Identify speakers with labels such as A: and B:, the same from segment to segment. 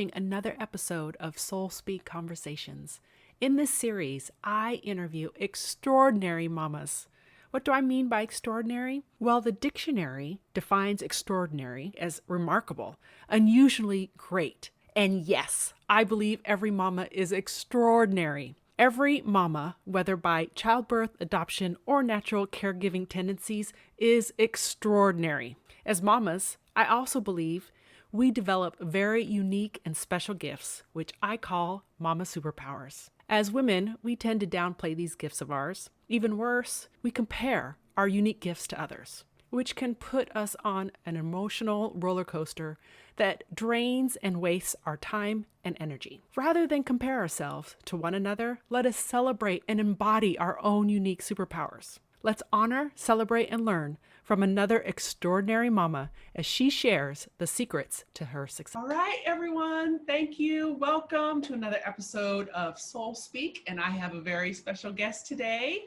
A: watching another episode of Soul Speak Conversations. In this series, I interview extraordinary mamas. What do I mean by extraordinary? Well, the dictionary defines extraordinary as remarkable, unusually great. And yes, I believe every mama is extraordinary. Every mama, whether by childbirth, adoption, or natural caregiving tendencies, is extraordinary. As mamas, I also believe we develop very unique and special gifts, which I call mama superpowers. As women, we tend to downplay these gifts of ours. Even worse, we compare our unique gifts to others, which can put us on an emotional roller coaster that drains and wastes our time and energy. Rather than compare ourselves to one another, let us celebrate and embody our own unique superpowers. Let's honor, celebrate, and learn from another extraordinary mama as she shares the secrets to her success. All right, everyone. Thank you. Welcome to another episode of Soul Speak. And I have a very special guest today.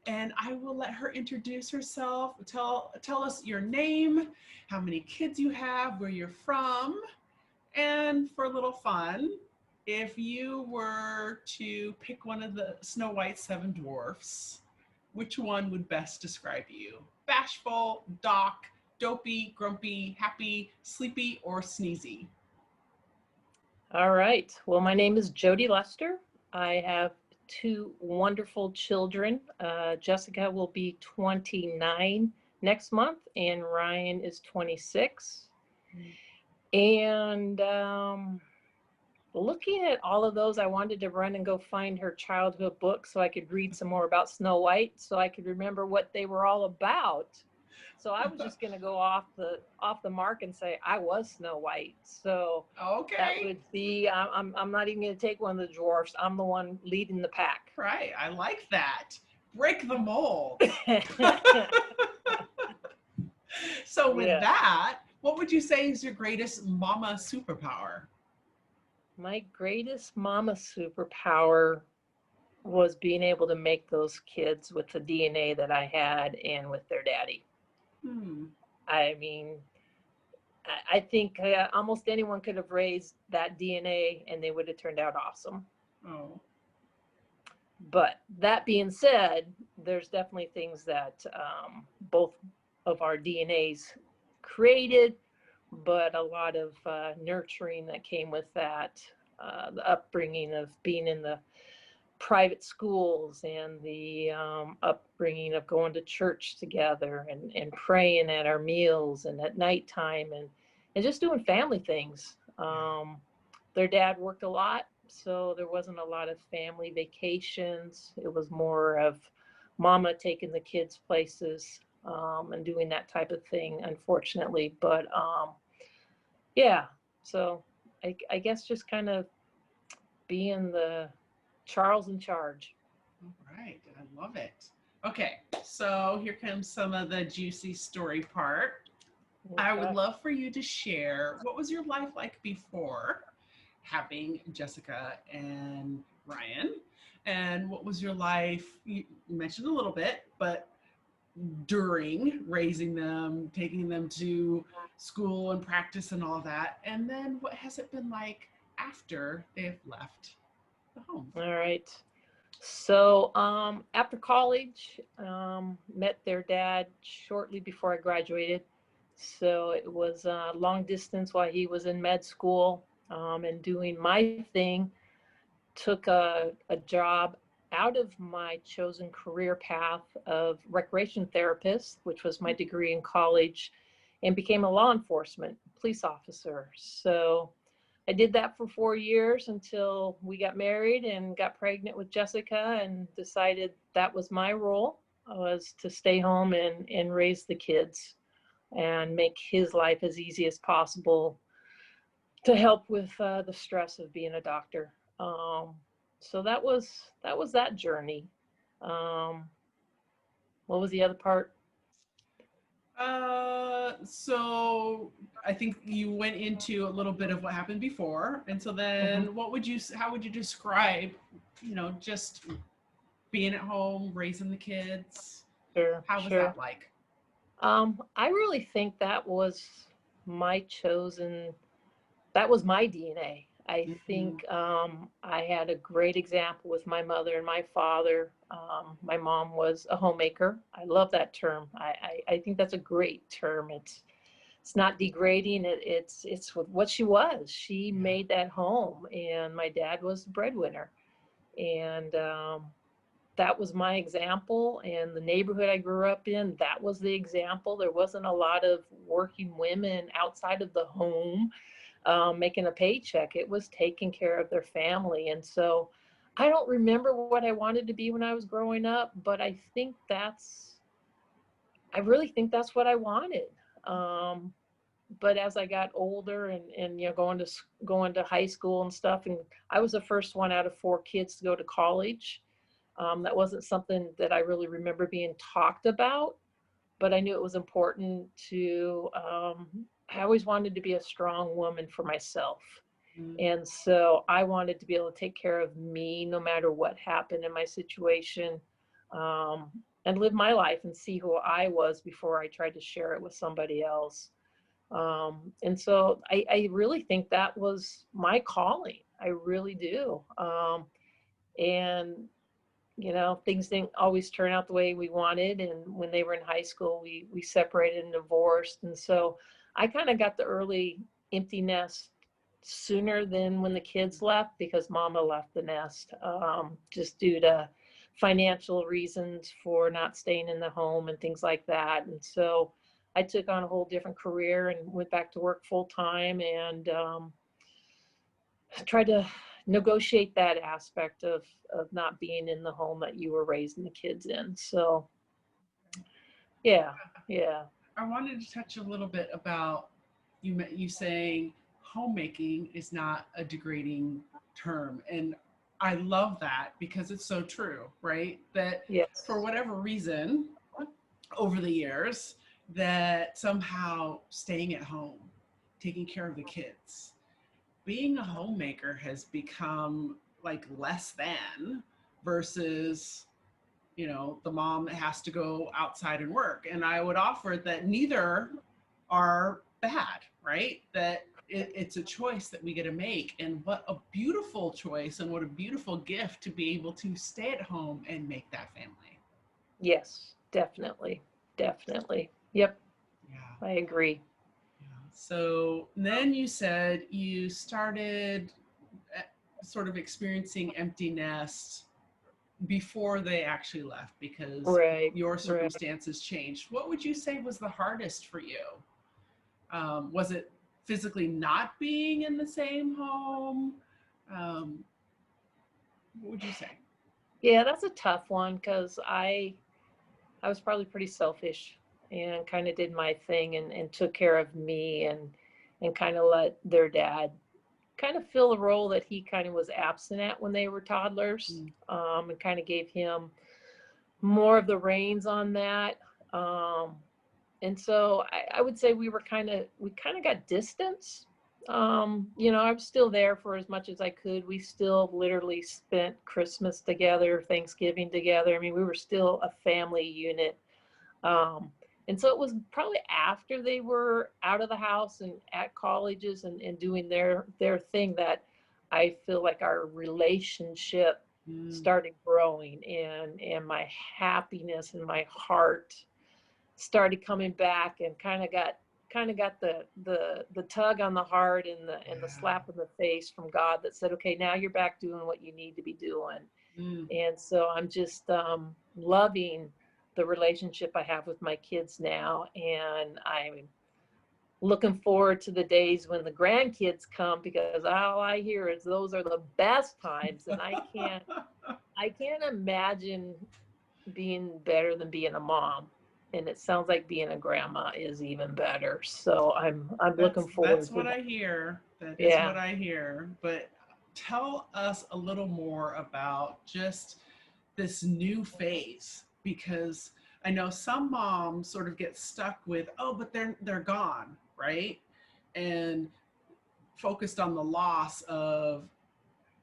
A: And I will let her introduce herself. Tell us your name, how many kids you have, where you're from. And for a little fun, if you were to pick one of the Snow White Seven Dwarfs, which one would best describe you? Bashful, doc, dopey, grumpy, happy, sleepy, or sneezy?
B: All right. Well, my name is Jodi Lester. I have two wonderful children. Jessica will be 29 next month, and Ryan is 26. And looking at all of those, I wanted to run and go find her childhood book so I could read some more about Snow White, so I could remember what they were all about. So I was just going to go off the mark and say I was Snow White. So
A: okay,
B: that would be. I'm not even going to take one of the dwarfs. I'm the one leading the pack.
A: Right. I like that. Break the mold. So with that, what would you say is your greatest mama superpower?
B: My greatest mama superpower was being able to make those kids with the DNA that I had and with their daddy. I mean, I think almost anyone could have raised that DNA and they would have turned out awesome.
A: Oh.
B: But that being said, there's definitely things that both of our DNAs created, but a lot of nurturing that came with that, the upbringing of being in the private schools and the upbringing of going to church together and praying at our meals and at nighttime and just doing family things. Their dad worked a lot, so there wasn't a lot of family vacations. It was more of mama taking the kids places and doing that type of thing, unfortunately. But yeah, so I guess just kind of being the Charles in charge.
A: All right, I love it. Okay, so here comes some of the juicy story part. Okay. I would love for you to share what was your life like before having Jessica and Ryan, and what was your life, you mentioned a little bit, but during raising them, taking them to school and practice and all that, and then what has it been like after they've left the home?
B: All right. So after college, met their dad shortly before I graduated. So it was long distance while he was in med school and doing my thing. Took a job out of my chosen career path of recreation therapist, which was my degree in college, and became a law enforcement police officer. So I did that for 4 years until we got married and got pregnant with Jessica and decided that was my role, was to stay home and raise the kids and make his life as easy as possible to help with the stress of being a doctor. So that was that journey. What was the other part?
A: So I think you went into a little bit of what happened before, and so then how would you describe, just being at home, raising the kids?
B: Sure.
A: How was that like?
B: I really think that was my chosen that was my DNA. I
A: Mm-hmm.
B: think I had a great example with my mother and my father. My mom was a homemaker. I love that term. I think that's a great term. It's not degrading. It's what she was. She
A: Yeah.
B: made that home, and my dad was the breadwinner, and that was my example. And the neighborhood I grew up in, that was the example. There wasn't a lot of working women outside of the home making a paycheck. It was taking care of their family. And so I don't remember what I wanted to be when I was growing up, but I really think that's what I wanted. Um, but as I got older and going to high school and stuff, and I was the first one out of four kids to go to college. That wasn't something that I really remember being talked about, but I knew it was important to. I always wanted to be a strong woman for myself.
A: Mm-hmm.
B: And so I wanted to be able to take care of me no matter what happened in my situation, um, and live my life and see who I was before I tried to share it with somebody else. And so I really think that was my calling. I really do. And things didn't always turn out the way we wanted. And when they were in high school, we separated and divorced. And so I kind of got the early empty nest sooner than when the kids left, because mama left the nest, just due to financial reasons for not staying in the home and things like that. And so I took on a whole different career and went back to work full time, and tried to negotiate that aspect of not being in the home that you were raising the kids in. So yeah, yeah,
A: I wanted to touch a little bit about you saying homemaking is not a degrading term, and I love that because it's so true, right? That for
B: yes,
A: whatever reason over the years, that somehow staying at home, taking care of the kids, being a homemaker has become like less than versus, the mom that has to go outside and work. And I would offer that neither are bad, right? That it's a choice that we get to make. And what a beautiful choice and what a beautiful gift to be able to stay at home and make that family.
B: yes, definitely, definitely. Yep,
A: Yeah.
B: I agree.
A: Yeah. So then you said you started uh, sort of experiencing empty nest before they actually left because
B: Right,
A: your
B: right.
A: circumstances changed. What would you say was the hardest for you? Was it physically not being in the same home? Um, what would you say?
B: Yeah, that's a tough one because I was probably pretty selfish and kind of did my thing and took care of me and kind of let their dad kind of fill the role that he kind of was absent at when they were toddlers,
A: Mm,
B: and kind of gave him more of the reins on that. Um, and so I would say we kind of got distance. I was still there for as much as I could. We still literally spent Christmas together, Thanksgiving together. I mean, we were still a family unit. Um, and so it was probably after they were out of the house and at colleges and doing their thing that I feel like our relationship
A: mm,
B: started growing, and my happiness and my heart started coming back, and kind of got the tug on the heart and the
A: yeah.
B: slap in the face from God that said, okay, now you're back doing what you need to be doing.
A: Mm,
B: And so I'm just loving the relationship I have with my kids now. And I'm looking forward to the days when the grandkids come, because all I hear is those are the best times. And I can't imagine being better than being a mom. And it sounds like being a grandma is even better. So I'm looking
A: that's
B: forward to
A: what
B: that.
A: I hear. That is
B: Yeah.
A: what I hear. But tell us a little more about just this new phase because I know some moms sort of get stuck with, oh, but they're gone, right? And focused on the loss of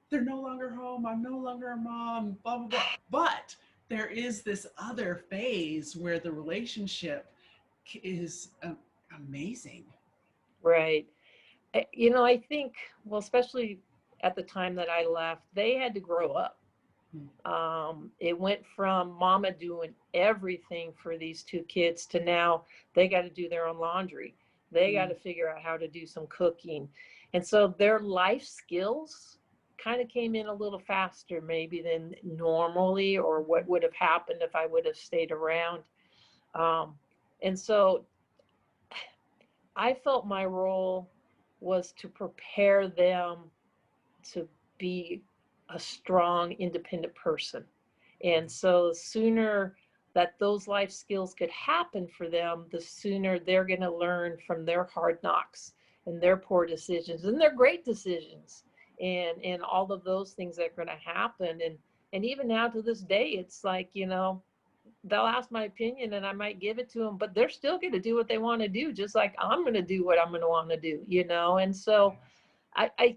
A: they're no longer home, I'm no longer a mom, blah blah blah. But there is this other phase where the relationship is amazing.
B: Right. I think, well, especially at the time that I left, they had to grow up. It went from mama doing everything for these two kids to now they got to do their own laundry. They got to figure out how to do some cooking. And so their life skills kind of came in a little faster maybe than normally, or what would have happened if I would have stayed around. And so I felt my role was to prepare them to be a strong, independent person. And so the sooner that those life skills could happen for them, the sooner they're going to learn from their hard knocks and their poor decisions and their great decisions, and all of those things that are going to happen. And even now to this day, it's like, they'll ask my opinion and I might give it to them, but they're still going to do what they want to do, just like I'm going to do what I'm going to want to do, And so I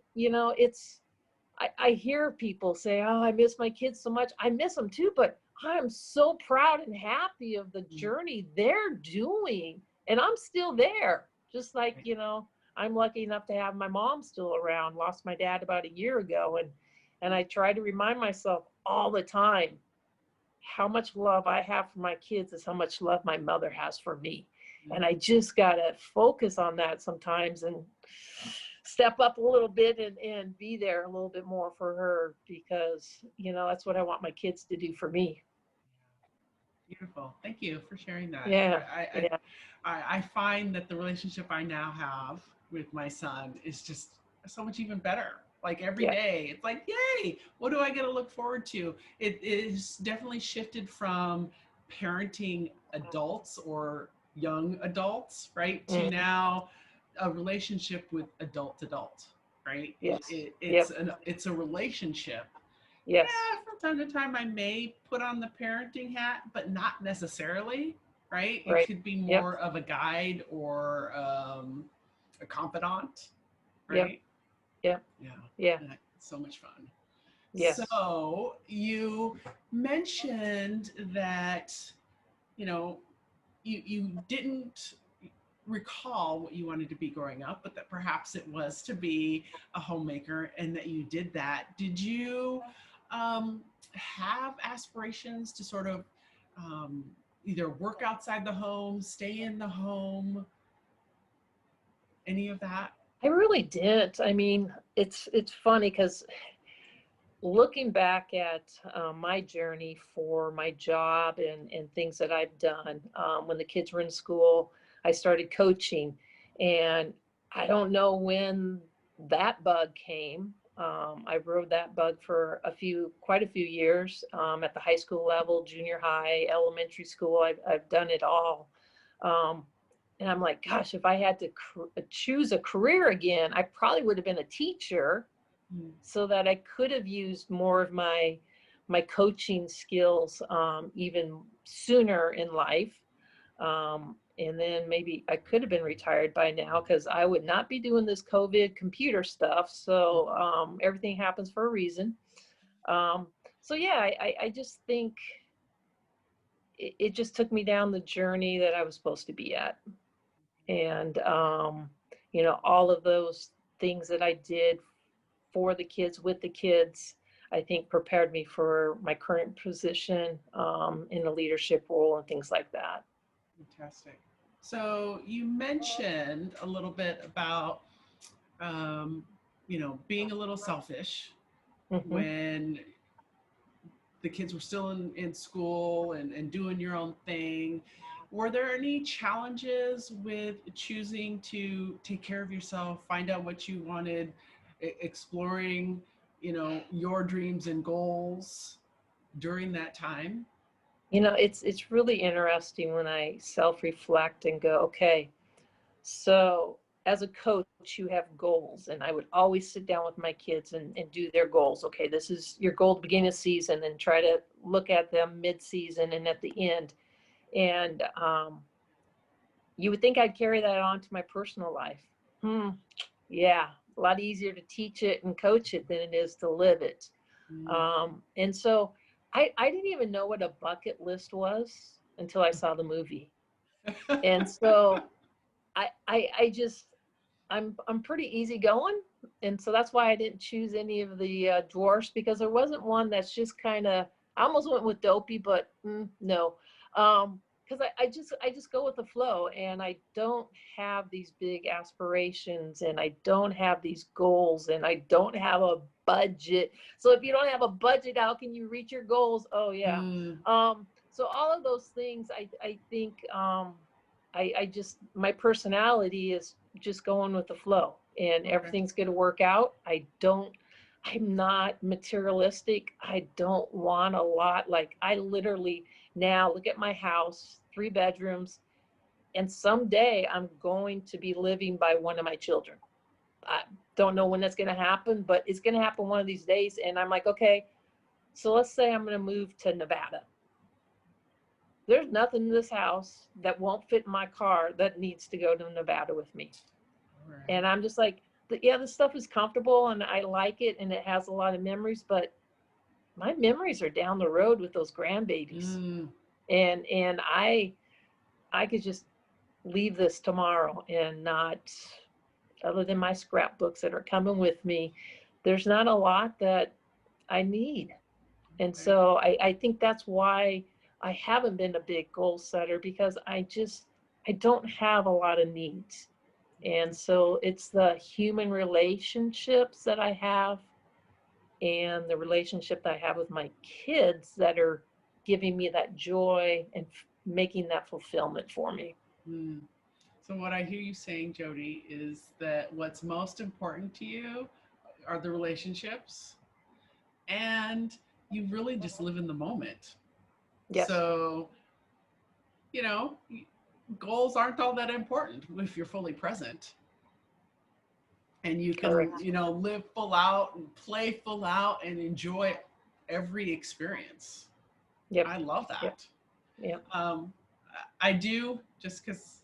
B: hear people say, oh, I miss my kids so much. I miss them too, but I'm so proud and happy of the journey they're doing. And I'm still there. Just like, I'm lucky enough to have my mom still around. Lost my dad about a year ago. And I try to remind myself all the time how much love I have for my kids is how much love my mother has for me. And I just got to focus on that sometimes and step up a little bit and be there a little bit more for her, because, that's what I want my kids to do for me.
A: Beautiful. Thank you for sharing that.
B: Yeah.
A: I find that the relationship I now have with my son is just so much even better. Like every day, it's like, yay, what do I get to look forward to? It is definitely shifted from parenting adults or young adults, right, to now a relationship with adult, right?
B: Yes.
A: It's a relationship.
B: Yes.
A: Yeah, from time to time I may put on the parenting hat, but not necessarily, right? It could be more of a guide or a confidant, right?
B: Yeah.
A: So much fun.
B: Yes.
A: So you mentioned that, you didn't recall what you wanted to be growing up, but that perhaps it was to be a homemaker and that you did that. Did you have aspirations to sort of either work outside the home, stay in the home, any of that?
B: I really did. I mean, it's funny because looking back at my journey for my job and things that I've done, when the kids were in school, I started coaching. And I don't know when that bug came. I rode that bug for quite a few years, at the high school level, junior high, elementary school. I've done it all. Um, and I'm like, gosh, if I had to choose a career again, I probably would have been a teacher, so that I could have used more of my coaching skills, even sooner in life. And then maybe I could have been retired by now, because I would not be doing this COVID computer stuff. So everything happens for a reason. So yeah, I just think it just took me down the journey that I was supposed to be at. And all of those things that I did for the kids, with the kids, I think prepared me for my current position, in a leadership role and things like that.
A: Fantastic. So you mentioned a little bit about, being a little selfish when the kids were still in school and doing your own thing. Were there any challenges with choosing to take care of yourself, find out what you wanted, exploring, your dreams and goals during that time?
B: It's really interesting when I self-reflect and go, okay, so as a coach, you have goals, and I would always sit down with my kids and do their goals. Okay, this is your goal at the beginning of season, and try to look at them mid-season and at the end. And you would think I'd carry that on to my personal life. Yeah, a lot easier to teach it and coach it than it is to live it. And so I didn't even know what a bucket list was until I saw the movie. And so I just, I'm pretty easygoing, and so that's why I didn't choose any of the dwarfs, because there wasn't one that's just kind of. I almost went with dopey, but no, because I just go with the flow, and I don't have these big aspirations, and I don't have these goals, and I don't have a budget. So if you don't have a budget, how can you reach your goals? Oh yeah.
A: Mm,
B: So all of those things, I think. I just, my personality is just going with the flow, and
A: okay.
B: everything's going to work out. I'm not materialistic. I don't want a lot. Like, I literally now look at my house, 3 bedrooms, and someday I'm going to be living by one of my children. I don't know when that's going to happen, but it's going to happen one of these days. And I'm like, okay, so let's say I'm going to move to Nevada. There's nothing in this house that won't fit in my car that needs to go to Nevada with me.
A: All right.
B: And I'm just like, yeah, this stuff is comfortable and I like it and it has a lot of memories, but my memories are down the road with those grandbabies.
A: Mm,
B: And I could just leave this tomorrow and not, other than my scrapbooks that are coming with me, there's not a lot that I need. And
A: okay.
B: so I think that's why I haven't been a big goal setter, because I don't have a lot of needs. And so it's the human relationships that I have and the relationship that I have with my kids that are giving me that joy and making that fulfillment for me.
A: Mm. So what I hear you saying, Jodi, is that what's most important to you are the relationships, and you really just live in the moment.
B: Yes,
A: So, you know, goals aren't all that important if you're fully present, and you can,
B: correct.
A: live full out and play full out and enjoy every experience.
B: Yep,
A: I love
B: yep,
A: that.
B: yep.
A: Um, I do, just because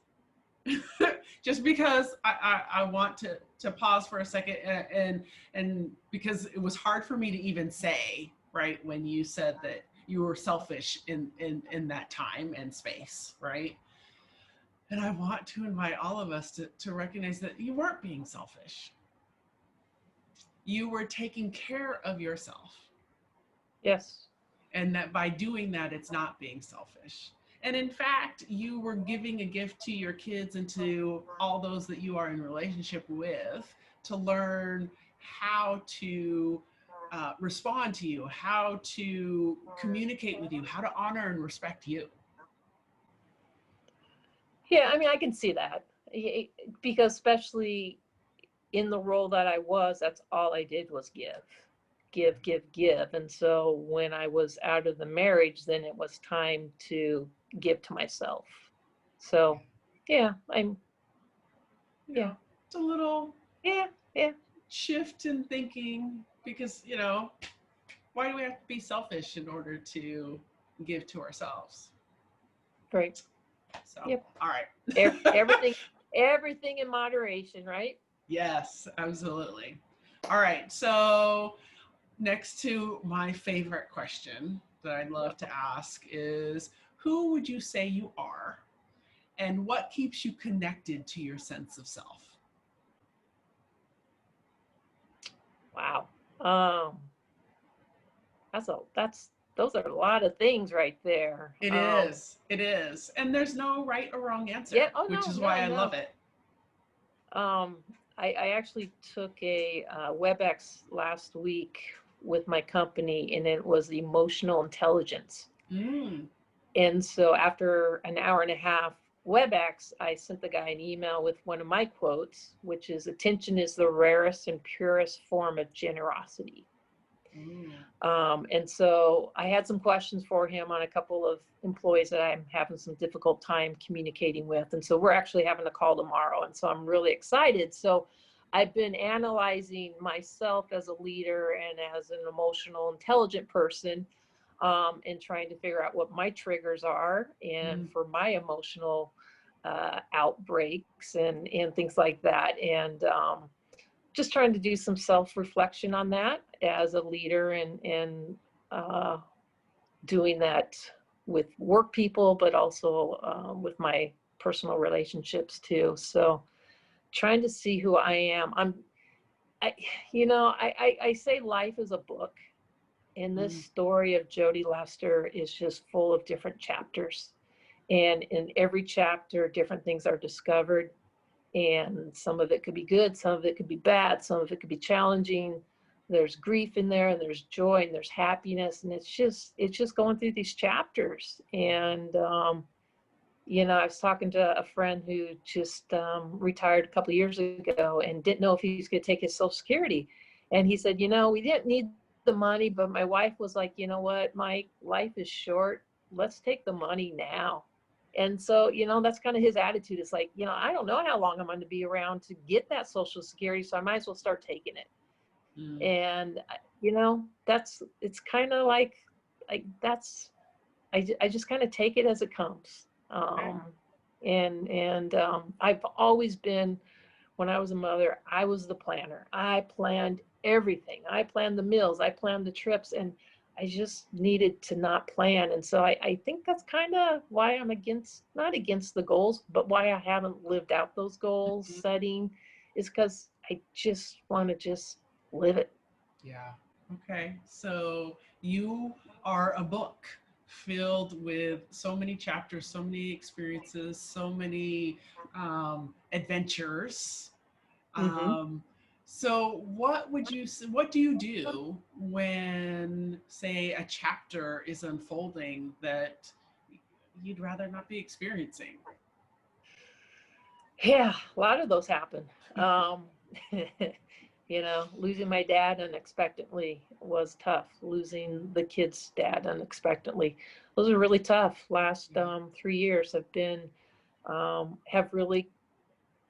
A: I want to pause for a second, and because it was hard for me to even say, right, when you said that you were selfish in that time and space, right? And I want to invite all of us to recognize that you weren't being selfish. You were taking care of yourself,
B: Yes,
A: and that by doing that, it's not being selfish. And in fact, you were giving a gift to your kids and to all those that you are in relationship with, to learn how to respond to you, how to communicate with you, how to honor and respect you.
B: yeah. I mean, I can see that, because especially in the role that I was, that's all I did was give, give, give, give. And so when I was out of the marriage, then it was time to give to myself. So yeah,
A: You
B: yeah,
A: know, it's a little
B: yeah, yeah,
A: shift in thinking, because, why do we have to be selfish in order to give to ourselves?
B: right.
A: So,
B: Yep.
A: all right.
B: Everything, everything in moderation, right?
A: Yes, absolutely. All right. So, next to my favorite question that I'd love to ask is, who would you say you are, and what keeps you connected to your sense of self?
B: Wow. Um, those are a lot of things right there.
A: It is. It is. And there's no right or wrong
B: Yeah.
A: answer,
B: Oh
A: which
B: no,
A: is
B: no,
A: why I love
B: no.
A: it.
B: Um, I actually took a WebEx last week with my company, and it was emotional intelligence.
A: Mm,
B: And so after an hour and a half WebEx, I sent the guy an email with one of my quotes, which is, "Attention is the rarest and purest form of generosity."
A: ooh,
B: And so I had some questions for him on a couple of employees that I'm having some difficult time communicating with. And so we're actually having a call tomorrow. And so I'm really excited. So I've been analyzing myself as a leader and as an emotional, intelligent person, and trying to figure out what my triggers are and
A: mm,
B: for my emotional outbreaks and things like that. And just trying to do some self-reflection on that as a leader, and uh, doing that with work people, but also with my personal relationships too. So trying to see who I am. I, I say life is a book, and this
A: Mm.
B: story of Jodi Lester is just full of different chapters. And in every chapter, different things are discovered. And some of it could be good, some of it could be bad, some of it could be challenging. There's grief in there, and there's joy, and there's happiness. And it's just going through these chapters. And, I was talking to a friend who just retired a couple of years ago and didn't know if he was going to take his Social Security. And he said, we didn't need the money, but my wife was like, you know what, Mike, life is short. Let's take the money now. And so, that's kind of his attitude. It's like, I don't know how long I'm going to be around to get that Social Security, so I might as well start taking it.
A: Mm.
B: And, it's kind of like I just kind of take it as it comes.
A: Okay.
B: And I've always been, when I was a mother, I was the planner. I planned everything. I planned the meals. I planned the trips, and I just needed to not plan. And so I think that's kind of why I'm not against the goals, but why I haven't lived out those goals
A: Mhm.
B: setting is because I just want to just live it.
A: Yeah. Okay. So you are a book filled with so many chapters, so many experiences, so many adventures.
B: Hmm.
A: Um, so what do you do when, say, a chapter is unfolding that you'd rather not be experiencing?
B: Yeah, a lot of those happen. Um, losing my dad unexpectedly was tough. Losing the kid's dad unexpectedly, those are really tough. Last
A: Yeah.
B: 3 years have really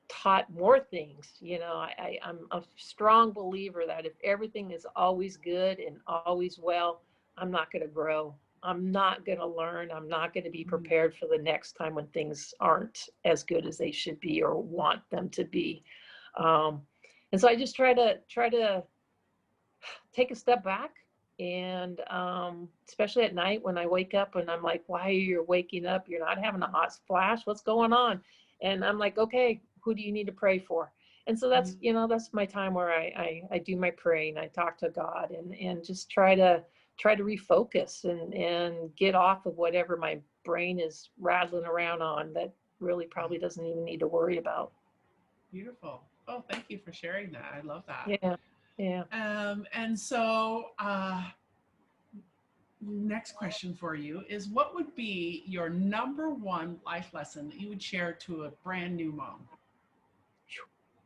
B: taught more things. I'm a strong believer that if everything is always good and always well, I'm not going to grow. I'm not going to learn. I'm not going to be
A: Mm.
B: prepared for the next time when things aren't as good as they should be or want them to be. Um, and so I just try to take a step back. And especially at night when I wake up and I'm like, why are you waking up? You're not having a hot flash. What's going on? And I'm like, okay, who do you need to pray for? And so
A: Mm.
B: that's my time where I do my praying. I talk to God and just try to refocus and get off of whatever my brain is rattling around on that really probably doesn't even need to worry about.
A: Beautiful. Oh, thank you for sharing that. I love that.
B: Yeah. Yeah.
A: And so, next question for you is, what would be your number one life lesson that you would share to a brand new mom?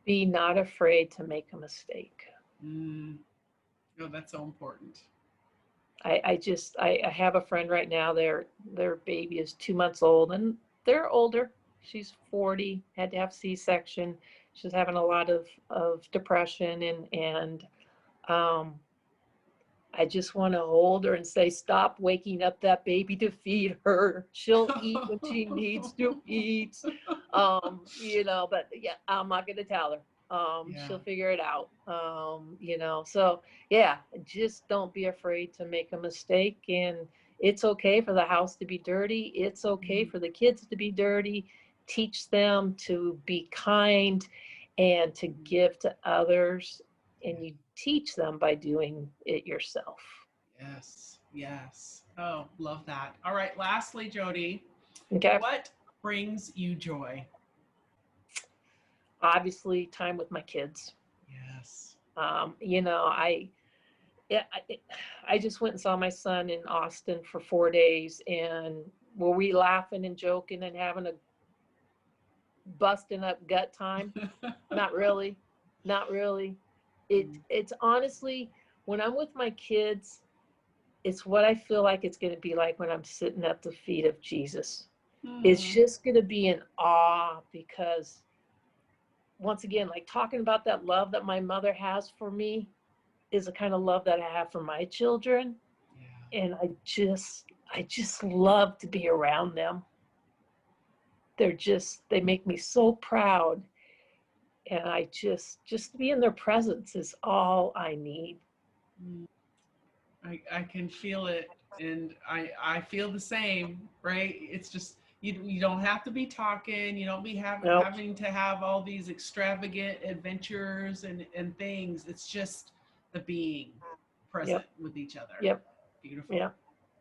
B: Be not afraid to make a mistake.
A: Mm, oh, that's so important.
B: I have a friend right now, their baby is 2 months old and they're older. She's 40, had to have C-section. She's having a lot of depression and um I just want to hold her and say, stop waking up that baby to feed her. She'll eat when she needs to eat. But yeah, I'm not going to tell her.
A: Yeah.
B: She'll figure it out. So yeah, just don't be afraid to make a mistake. And it's okay for the house to be dirty. It's okay
A: Mm,
B: for the kids to be dirty. Teach them to be kind and to
A: mm,
B: give to others,
A: yeah.
B: and you teach them by doing it yourself.
A: Yes. Yes. Oh, love that. All right. Lastly, Jodi,
B: Okay.
A: what brings you joy?
B: Obviously, time with my kids.
A: Yes.
B: Um, you know, I, yeah, I just went and saw my son in Austin for 4 days, and were we laughing and joking and having a busting up gut time? Not really, not really.
A: Mm,
B: It's honestly, when I'm with my kids, it's what I feel like it's going to be like when I'm sitting at the feet of Jesus. It's
A: mm,
B: just going to be in awe because once again, like talking about that love that my mother has for me is the kind of love that I have for my children.
A: yeah.
B: And I just love to be around them. They make me so proud. And just to be in their presence is all I need.
A: Mm. I can feel it, and I feel the same, right? It's just You don't have to be talking. You don't be
B: Nope.
A: having to have all these extravagant adventures and things. It's just the being present
B: Yep.
A: with each other.
B: Yep.
A: Beautiful.
B: Yeah.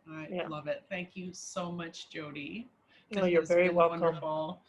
A: I
B: Yeah.
A: love it. Thank you so much, Jodi.
B: No,
A: This
B: you're
A: has
B: very
A: been
B: welcome.
A: wonderful.